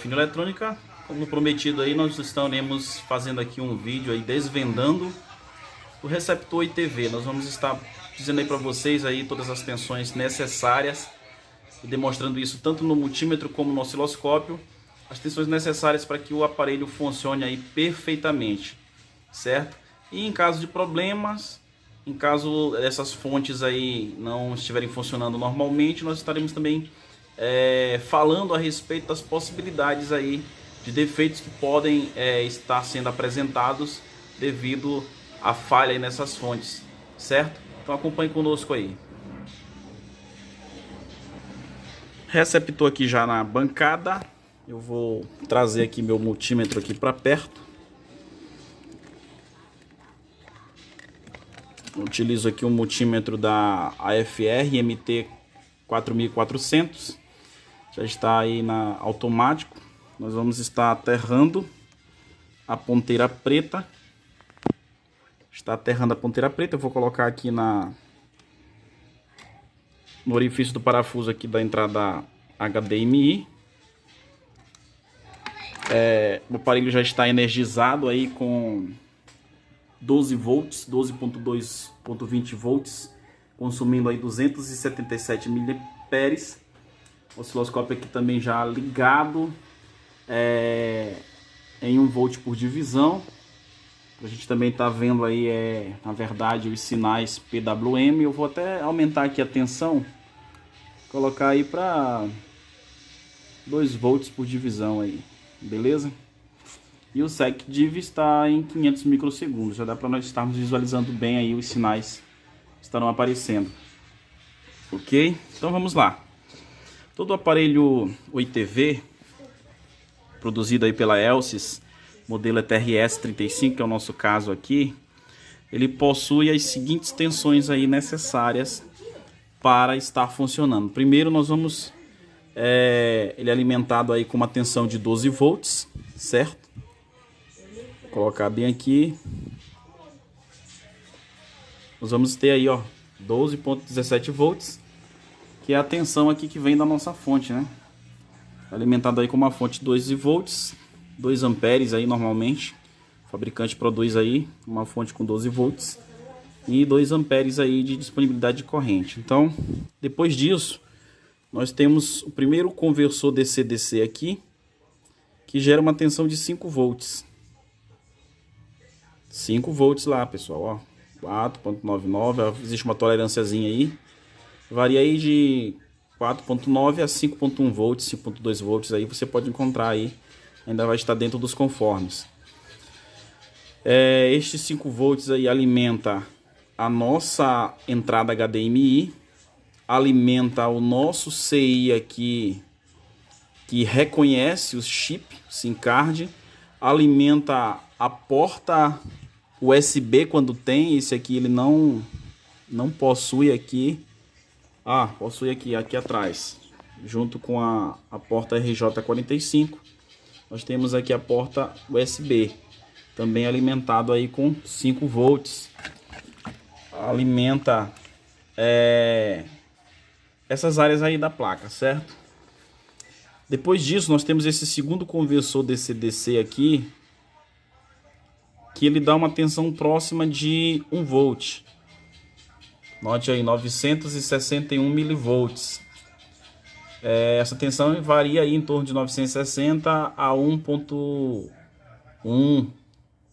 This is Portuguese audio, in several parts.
Eletrônica, como prometido aí, nós estaremos fazendo aqui um vídeo aí desvendando o receptor ITV. Nós vamos estar dizendo aí para vocês aí todas as tensões necessárias e demonstrando isso tanto no multímetro como no osciloscópio, as tensões necessárias para que o aparelho funcione aí perfeitamente, certo? E em caso de problemas, em caso essas fontes aí não estiverem funcionando normalmente, nós estaremos também falando a respeito das possibilidades aí de defeitos que podem estar sendo apresentados devido à falha aí nessas fontes, certo? Então acompanhe conosco aí. Receptor aqui já na bancada. Eu vou trazer aqui meu multímetro aqui para perto. Utilizo aqui um multímetro da AFR MT 4400. Já está aí na automático. Nós vamos estar aterrando a ponteira preta. Está aterrando a ponteira preta. Eu vou colocar aqui no orifício do parafuso aqui da entrada HDMI. O aparelho já está energizado aí com 12 volts, 12.2.20 volts, consumindo aí 277 miliamperes. O osciloscópio aqui também já ligado em 1 volt por divisão. A gente também está vendo aí, na verdade, os sinais PWM. Eu vou até aumentar aqui a tensão, colocar aí para 2 volts por divisão aí, beleza? E o SecDiv está em 500 microsegundos, já dá para nós estarmos visualizando bem aí os sinais que estarão aparecendo. Ok? Então vamos lá. Todo o aparelho ITV, produzido aí pela Elsys, modelo TRS35, que é o nosso caso aqui, ele possui as seguintes tensões aí necessárias para estar funcionando. Primeiro nós vamos, ele é alimentado aí com uma tensão de 12 volts, certo? Vou colocar bem aqui. Nós vamos ter aí, ó, 12.17 volts. Que é a tensão aqui que vem da nossa fonte, né? Alimentado aí com uma fonte de 12 volts, 2 amperes aí normalmente. O fabricante produz aí uma fonte com 12 volts e 2 amperes aí de disponibilidade de corrente. Então, depois disso, nós temos o primeiro conversor DC-DC aqui, que gera uma tensão de 5 volts. 5 volts lá, pessoal, ó. 4.99, existe uma tolerânciazinha aí. Varia aí de 4.9 a 5.1 volts, 5.2 volts aí você pode encontrar aí, ainda vai estar dentro dos conformes. Estes 5 volts aí alimenta a nossa entrada HDMI, alimenta o nosso CI aqui, que reconhece o chip SIM card, alimenta a porta USB quando tem, esse aqui ele não possui aqui. Possui aqui atrás, junto com a porta RJ45, nós temos aqui a porta USB, também alimentado aí com 5 volts, alimenta essas áreas aí da placa, certo? Depois disso nós temos esse segundo conversor DC-DC aqui, que ele dá uma tensão próxima de 1 volt. Note aí, 961 milivolts. Essa tensão varia aí em torno de 960 a 1.1,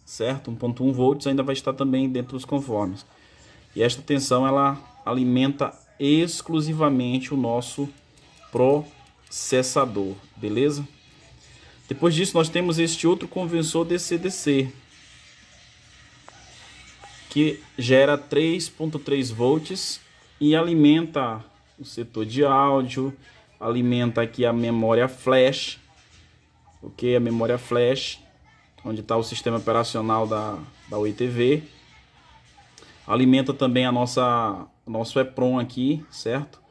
certo? 1.1 volts ainda vai estar também dentro dos conformes. E esta tensão ela alimenta exclusivamente o nosso processador, beleza? Depois disso nós temos este outro conversor DC-DC, que gera 3.3 volts e alimenta o setor de áudio, alimenta aqui a memória flash, ok? A memória flash, onde está o sistema operacional da UITV, alimenta também a nossa o nosso EPROM aqui, certo?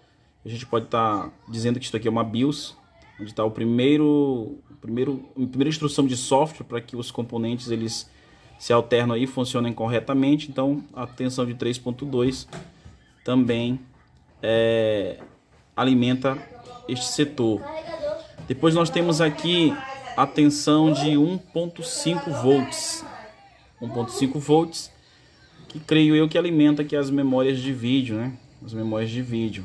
A gente pode estar dizendo que isso aqui é uma BIOS, onde está a primeira instrução de software para que os componentes eles se alternam e funcionem corretamente. Então a tensão de 3.2 também alimenta este setor. Depois nós temos aqui a tensão de 1.5 volts. 1.5 volts, que creio eu que alimenta aqui as memórias de vídeo, né? As memórias de vídeo.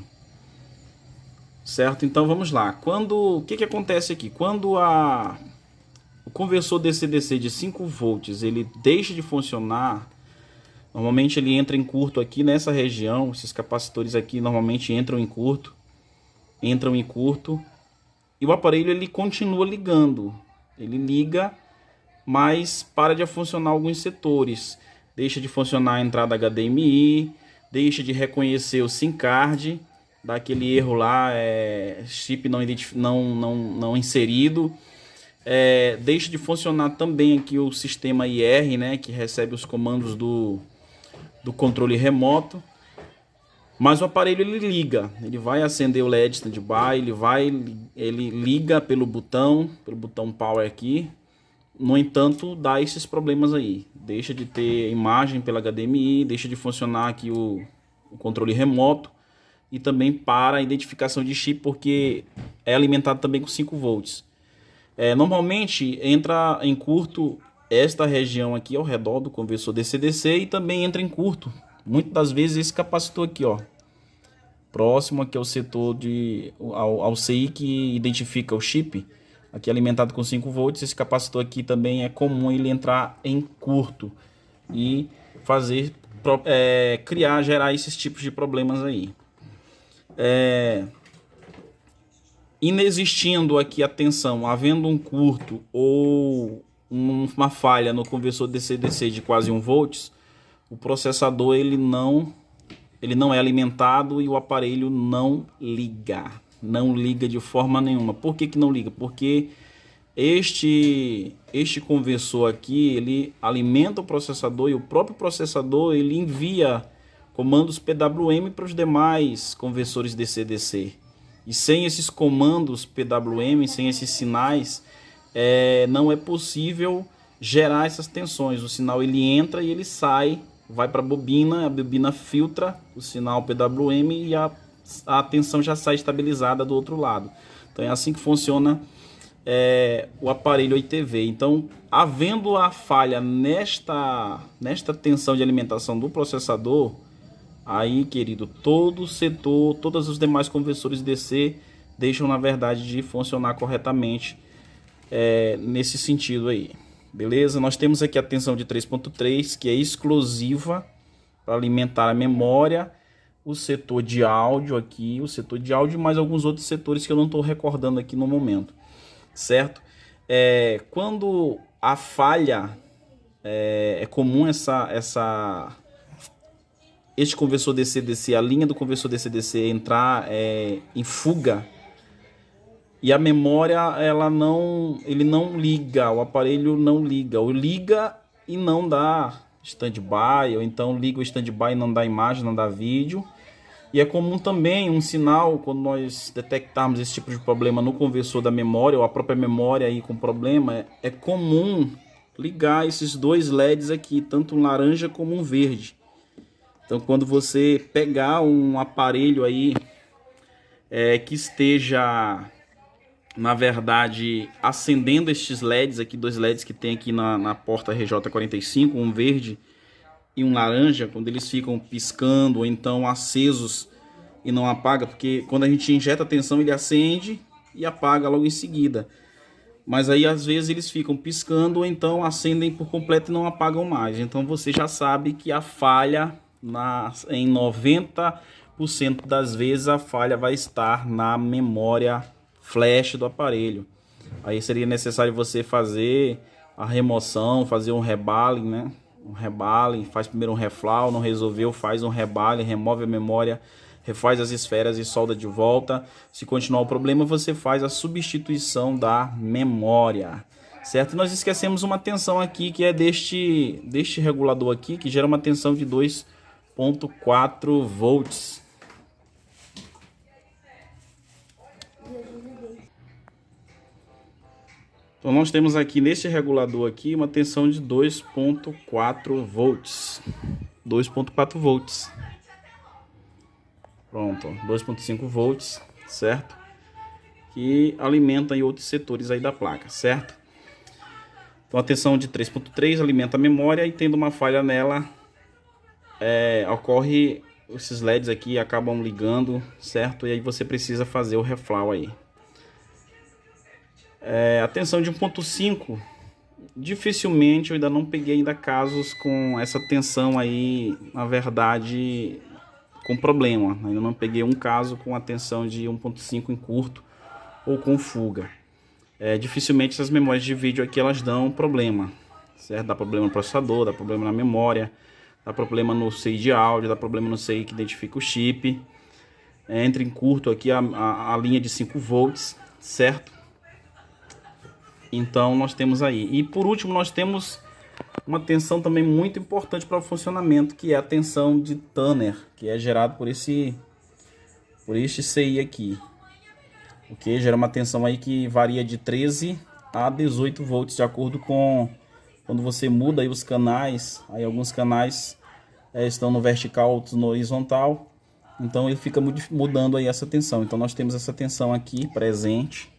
Certo? Então vamos lá. O que acontece aqui? Quando o conversor DC-DC de 5 volts ele deixa de funcionar, normalmente ele entra em curto aqui nessa região. Esses capacitores aqui normalmente entram em curto, e o aparelho ele continua ligando. Ele liga, mas para de funcionar alguns setores. Deixa de funcionar a entrada HDMI, deixa de reconhecer o SIM card, dá aquele erro lá, chip não inserido. Deixa de funcionar também aqui o sistema IR, né, que recebe os comandos do controle remoto. Mas o aparelho ele liga, ele vai acender o LED standby, ele liga pelo botão power aqui. No entanto, dá esses problemas aí. Deixa de ter imagem pela HDMI, deixa de funcionar aqui o controle remoto e também para a identificação de chip, porque é alimentado também com 5 volts. Normalmente entra em curto esta região aqui ao redor do conversor DC-DC e também entra em curto muitas das vezes esse capacitor aqui, ó, próximo aqui ao setor ao CI que identifica o chip, aqui alimentado com 5 volts. Esse capacitor aqui também é comum ele entrar em curto e gerar esses tipos de problemas aí. Inexistindo aqui a tensão, havendo um curto ou uma falha no conversor DC-DC de quase 1 volts, o processador ele não é alimentado e o aparelho não liga de forma nenhuma. Por que não liga? Porque este conversor aqui ele alimenta o processador e o próprio processador ele envia comandos PWM para os demais conversores DC-DC. E sem esses comandos PWM, sem esses sinais, não é possível gerar essas tensões. O sinal ele entra e ele sai, vai para a bobina filtra o sinal PWM e a tensão já sai estabilizada do outro lado. Então é assim que funciona o aparelho ITV. Então, havendo a falha nesta tensão de alimentação do processador, aí, querido, todo o setor, todos os demais conversores DC deixam, na verdade, de funcionar corretamente nesse sentido aí. Beleza? Nós temos aqui a tensão de 3.3, que é exclusiva para alimentar a memória, o setor de áudio aqui, e mais alguns outros setores que eu não estou recordando aqui no momento, certo? Quando a falha, é comum este conversor DC-DC, a linha do conversor DC-DC entrar em fuga e a memória ele não liga, o aparelho não liga, ou liga e não dá standby, ou então liga o standby e não dá imagem, não dá vídeo. E é comum também um sinal, quando nós detectarmos esse tipo de problema no conversor da memória, ou a própria memória aí com problema, é comum ligar esses dois LEDs aqui, tanto um laranja como um verde. Então, quando você pegar um aparelho aí que esteja, na verdade, acendendo estes LEDs aqui, dois LEDs que tem aqui na porta RJ45, um verde e um laranja, quando eles ficam piscando ou então acesos e não apaga, porque quando a gente injeta a tensão ele acende e apaga logo em seguida. Mas aí às vezes eles ficam piscando ou então acendem por completo e não apagam mais. Então você já sabe que a falha, em 90% das vezes, a falha vai estar na memória flash do aparelho. Aí seria necessário você fazer a remoção, fazer um rebalem, né? Um rebalem, faz primeiro um reflow, não resolveu, faz um rebalem, remove a memória, refaz as esferas e solda de volta. Se continuar o problema, você faz a substituição da memória, certo? Nós esquecemos uma tensão aqui, que é deste regulador aqui, que gera uma tensão de 2 2.4 volts. Então nós temos aqui neste regulador aqui uma tensão de 2.4 volts. 2.4 volts. Pronto, 2.5 volts, certo? Que alimenta em outros setores aí da placa, certo? Então a tensão de 3.3 alimenta a memória e tendo uma falha nela, ocorre, esses LEDs aqui acabam ligando, certo? E aí você precisa fazer o reflow aí. A tensão de 1.5, dificilmente eu ainda não peguei ainda casos com essa tensão aí, na verdade, com problema. Ainda não peguei um caso com a tensão de 1.5 em curto ou com fuga. Dificilmente essas memórias de vídeo aqui elas dão problema, certo? Dá problema no processador, dá problema na memória, dá problema no CI de áudio, dá problema no CI que identifica o chip. Entra em curto aqui a linha de 5 volts, certo? Então nós temos aí. E por último nós temos uma tensão também muito importante para o funcionamento, que é a tensão de Tanner, que é gerado por este CI aqui. Ok? Gera uma tensão aí que varia de 13 a 18 volts, de acordo com quando você muda aí os canais. Aí alguns canais estão no vertical, outros no horizontal. Então ele fica mudando aí essa tensão. Então nós temos essa tensão aqui presente.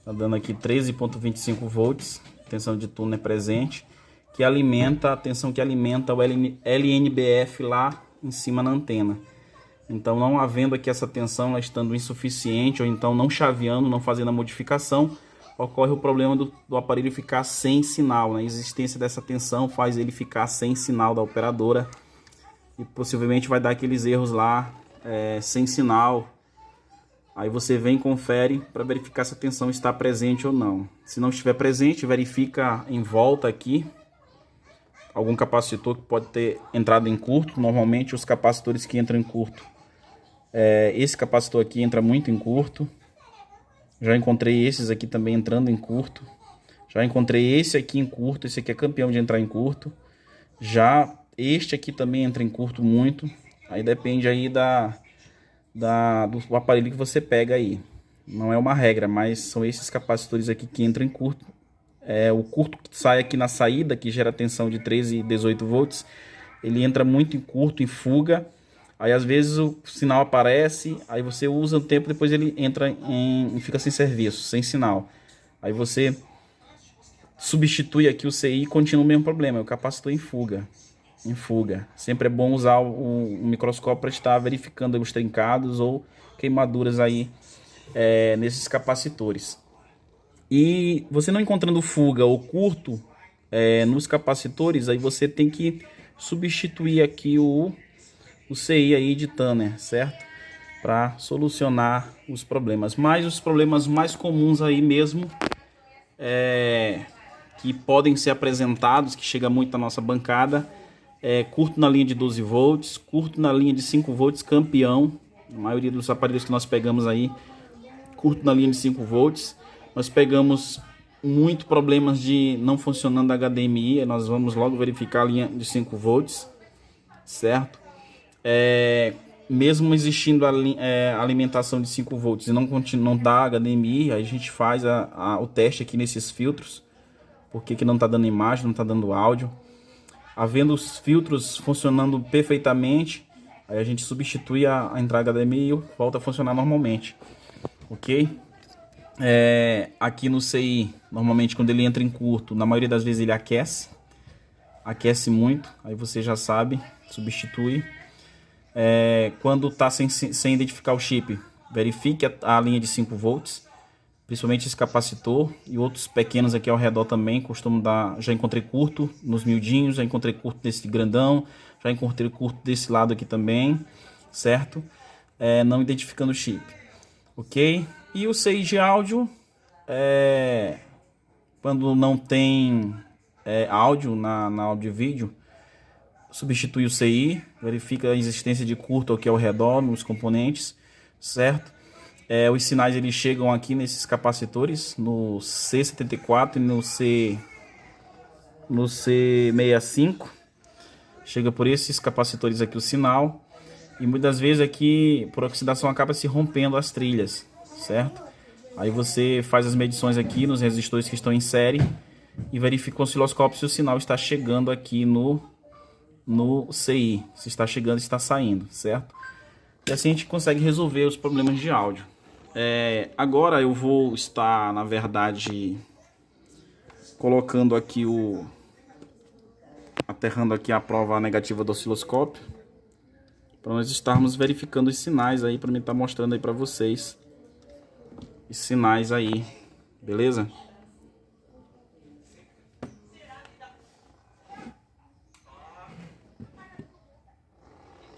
Tá dando aqui 13.25 volts, tensão de túnel presente, que alimenta a tensão que alimenta o LNBF lá em cima na antena. Então, não havendo aqui essa tensão, ela estando insuficiente ou então não chaveando, não fazendo a modificação, ocorre o problema do aparelho ficar sem sinal. A existência dessa tensão faz ele ficar sem sinal da operadora e possivelmente vai dar aqueles erros lá sem sinal. Aí você vem e confere para verificar se a tensão está presente ou não. Se não estiver presente, verifica em volta aqui algum capacitor que pode ter entrado em curto. Normalmente os capacitores que entram em curto, esse capacitor aqui entra muito em curto. Já encontrei esses aqui também entrando em curto. Já encontrei esse aqui em curto, esse aqui é campeão de entrar em curto. Já este aqui também entra em curto muito. Aí depende aí do aparelho que você pega aí. Não é uma regra, mas são esses capacitores aqui que entram em curto. O curto que sai aqui na saída, que gera tensão de 13 e 18 volts, ele entra muito em curto, em fuga. Aí às vezes o sinal aparece, aí você usa um tempo, depois ele entra e fica sem serviço, sem sinal. Aí você substitui aqui o CI e continua o mesmo problema, o capacitor em fuga. Sempre é bom usar o microscópio para estar verificando os trincados ou queimaduras aí nesses capacitores. E você não encontrando fuga ou curto nos capacitores, aí você tem que substituir aqui o CI aí de Tanner, certo? Para solucionar os problemas. Mas os problemas mais comuns aí mesmo que podem ser apresentados, que chega muito na nossa bancada, curto na linha de 12 volts, curto na linha de 5 volts, campeão. A maioria dos aparelhos que nós pegamos aí, curto na linha de 5 volts. Nós pegamos muito problemas de não funcionando HDMI, nós vamos logo verificar a linha de 5 volts, certo? Mesmo existindo a alimentação de 5 volts e não dá HDMI, aí a gente faz o teste aqui nesses filtros, porque que não está dando imagem, não está dando áudio. Havendo os filtros funcionando perfeitamente, aí a gente substitui a entrada HDMI e volta a funcionar normalmente, ok? Aqui no CI, normalmente quando ele entra em curto, na maioria das vezes ele aquece muito, aí você já sabe, substitui. Quando está sem identificar o chip, verifique a linha de 5 volts, principalmente esse capacitor e outros pequenos aqui ao redor também costumam dar. Já encontrei curto nos miudinhos, já encontrei curto desse grandão, já encontrei curto desse lado aqui também, certo? Não identificando o chip, ok? E o CI de áudio, quando não tem áudio na áudio e vídeo, substitui o CI, verifica a existência de curto aqui ao redor nos componentes, certo? Os sinais eles chegam aqui nesses capacitores, no C74 e no C65, chega por esses capacitores aqui o sinal, e muitas vezes aqui por oxidação acaba se rompendo as trilhas, certo? Aí você faz as medições aqui nos resistores que estão em série e verifica com o osciloscópio se o sinal está chegando aqui no CI, se está chegando, se está saindo, certo? E assim a gente consegue resolver os problemas de áudio. Agora eu vou estar, na verdade, colocando aqui aterrando aqui a prova negativa do osciloscópio, para nós estarmos verificando os sinais aí, para mim estar mostrando aí para vocês os sinais aí, beleza?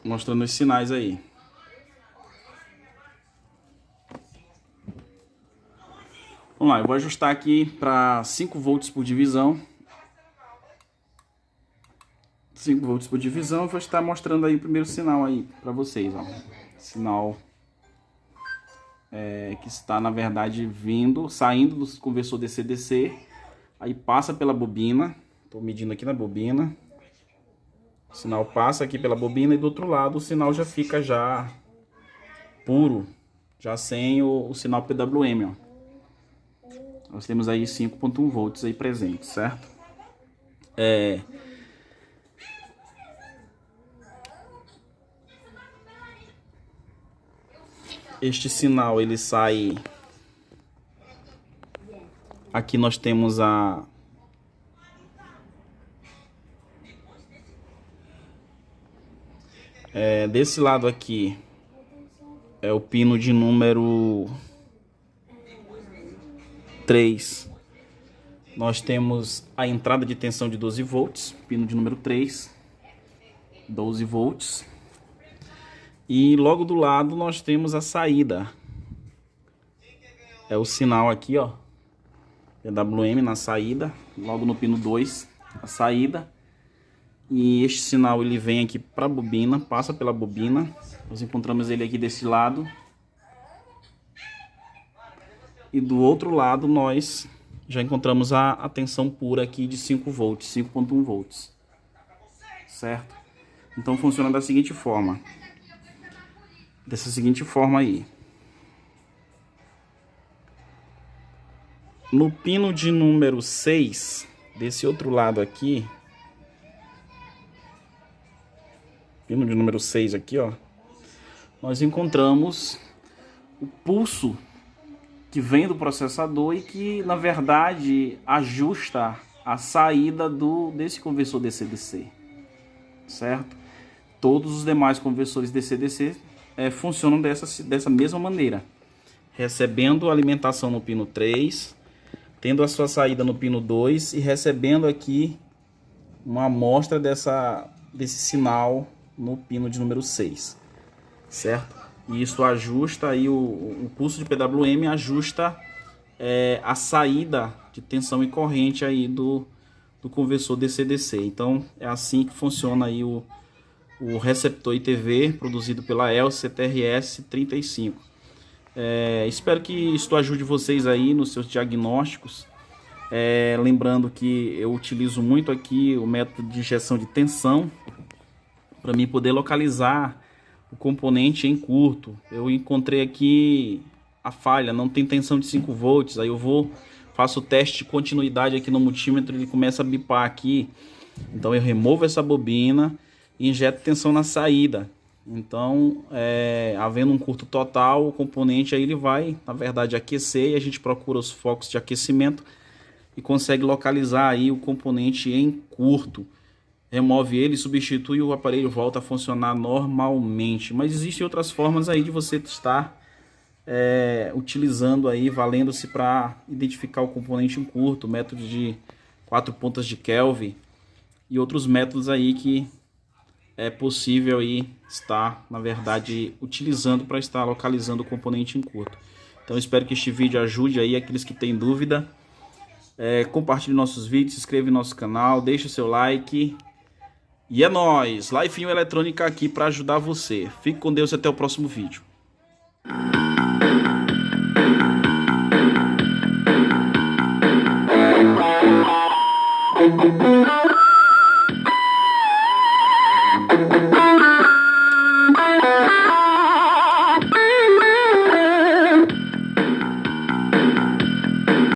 Mostrando os sinais aí. Vamos lá, eu vou ajustar aqui para 5 volts por divisão. 5 volts por divisão, eu vou estar mostrando aí o primeiro sinal aí para vocês, ó. Sinal que está, na verdade, saindo do conversor DC-DC, aí passa pela bobina. Estou medindo aqui na bobina. O sinal passa aqui pela bobina e do outro lado o sinal já fica já puro, já sem o sinal PWM, ó. Nós temos aí 5.1 volts aí presente, certo? Este sinal ele sai. Aqui nós temos desse lado aqui é o pino de número 3. Nós temos a entrada de tensão de 12 volts, pino de número 3, 12 volts. E logo do lado nós temos a saída. É o sinal aqui, ó, PWM na saída, logo no pino 2, a saída. E este sinal ele vem aqui para a bobina, passa pela bobina. Nós encontramos ele aqui desse lado. E do outro lado nós já encontramos a tensão pura aqui de 5 volts, 5.1 volts. Certo? Então funciona da seguinte forma. Dessa seguinte forma aí. No pino de número 6, desse outro lado aqui, pino de número 6 aqui, ó, nós encontramos o pulso que vem do processador e que, na verdade, ajusta a saída desse conversor DC-DC, certo? Todos os demais conversores DC-DC funcionam dessa mesma maneira, recebendo alimentação no pino 3, tendo a sua saída no pino 2 e recebendo aqui uma amostra desse sinal no pino de número 6, certo? E isso ajusta aí o pulso de PWM, ajusta a saída de tensão e corrente aí do conversor DC-DC. Então é assim que funciona aí o receptor ITV produzido pela ELSE CTRS 35. Espero que isso ajude vocês aí nos seus diagnósticos. Lembrando que eu utilizo muito aqui o método de injeção de tensão para mim poder localizar o componente em curto. Eu encontrei aqui a falha, não tem tensão de 5 volts, aí eu faço o teste de continuidade aqui no multímetro, ele começa a bipar aqui, então eu removo essa bobina e injeto tensão na saída. Então, havendo um curto total, o componente aí ele vai, na verdade, aquecer, e a gente procura os focos de aquecimento e consegue localizar aí o componente em curto. Remove ele, substitui, o aparelho volta a funcionar normalmente. Mas existem outras formas aí de você estar utilizando aí, valendo-se para identificar o componente em curto, método de 4 pontas de Kelvin e outros métodos aí que é possível aí estar, na verdade, utilizando para estar localizando o componente em curto. Então espero que este vídeo ajude aí aqueles que têm dúvida. Compartilhe nossos vídeos, se inscreva em nosso canal, deixe o seu like. E é nóis! Lifinho Eletrônica aqui para ajudar você. Fique com Deus e até o próximo vídeo.